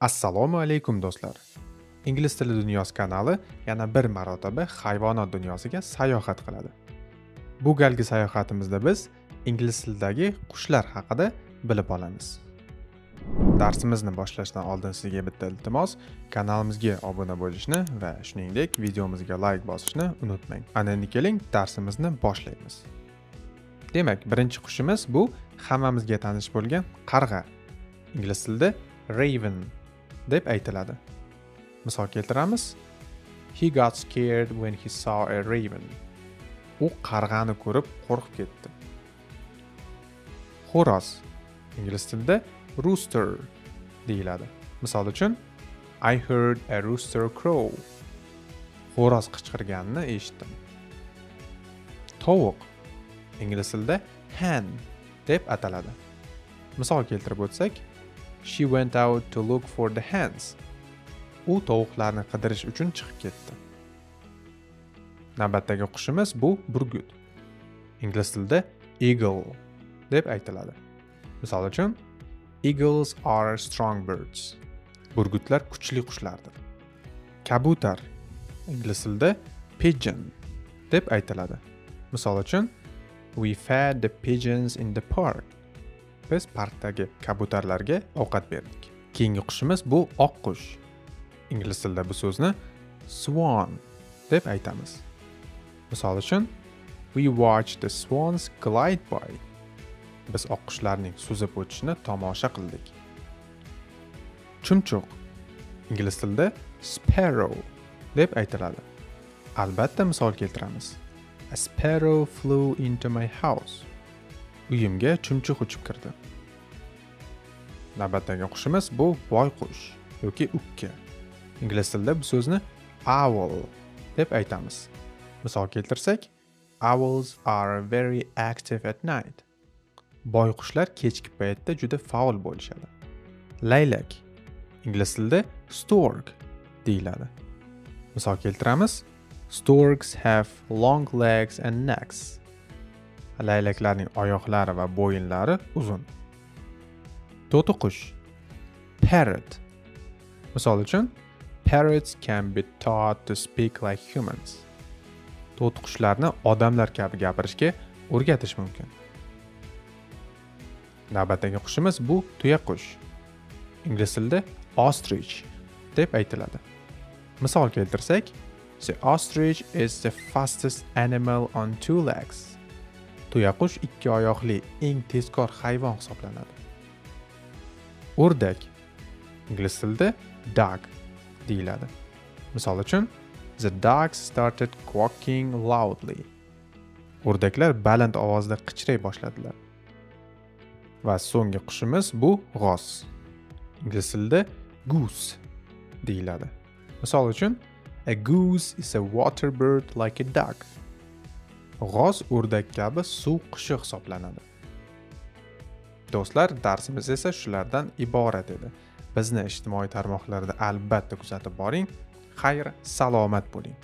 Assalomu alaykum do'stlar. Ingliz tili dunyosi kanali yana bir marotaba hayvonot dunyosiga sayohat qiladi. Bu galgi sayohatimizda biz ingliz tilidagi qushlar haqida bilib olamiz. Darsimizni boshlashdan oldin sizga bitta iltimos, kanalimizga obuna bo'lishni va shuningdek videomizga like bosishni unutmang. Ana endi keling darsimizni boshlaymiz. Demak, birinchi qushimiz bu hammamizga tanish bo'lgan qarg'a. Ingliz tilida raven deb aytiladi. Misol keltiramiz. He got scared when he saw a raven. U qarg'ani ko'rib qo'rqib ketdi. Xo'roz. Ingliz tilida rooster deyiladi. Misol uchun I heard a rooster crow. Xo'roz qichqirganini eshitdim. Tovuq. Ingliz tilida hen deb ataladi. Misol keltirib o'tsak, she went out to look for the hens. U tovuqlarni qidirish uchun chiqib ketdi. Navbatdagi qushimiz bu burgut. Ingliz tilida eagle deb aytiladi. Misol uchun eagles are strong birds. Burgutlar kuchli qushlardir. Kabutar. Ingliz tilida pigeon deb aytiladi. Misol uchun we fed the pigeons in the park. Biz parkdagi kabutarlarga ovqat berdik. Keyingi qushimiz bu oqqush. Ingliz tilida bu so'zni swan deb aytamiz. Misol uchun we watched the swans glide by. Biz oqqushlarning suzib o'tishini tomosha qildik. Chumchuq. Ingliz tilida sparrow deb aytiladi. Albatta misol keltiramiz. A sparrow flew into my house. Uyimga chumchuq uchib kirdi. Navbatdagi qushimiz bu boyqush yoki ukka. Ingliz tilida bu so'zni owl deb aytamiz. Misol keltirsak, owls are very active at night. Boyqushlar kechki paytda juda faol bo'lishadi. Laylak. Ingliz tilida stork deyiladi. Misol keltiramiz, storks have long legs and necks. Laylaklarning oyoqlari va bo'yinlari uzun. To'tiqush. Parrot. Misol uchun, parrots can be taught to speak like humans. To'tiqushlarni odamlar kabi gapirishga o'rgatish mumkin. Navbatdagi qushimiz bu tuyaqush. Ingliz tilida ostrich deb aytiladi. Misol keltirsak, the ostrich is the fastest animal on two legs. Tuyaqush ikki oyoqli eng tezkor hayvon hisoblanadi. O'rdak. Ingliz tilida duck deyiladi. Misol uchun, the ducks started quacking loudly. O'rdaklar baland ovozda qichray boshladilar. Va so'nggi qushimiz bu g'oz. Ingliz tilida goose deyiladi. Misol uchun, a goose is a water bird like a duck. G'oz o'rdak kabi suv qushi hisoblanadi. Do'stlar, darsimiz esa shulardan iborat edi. Bizni ijtimoiy tarmoqlarda albatta kuzatib boring. Xayr, salomat bo'ling.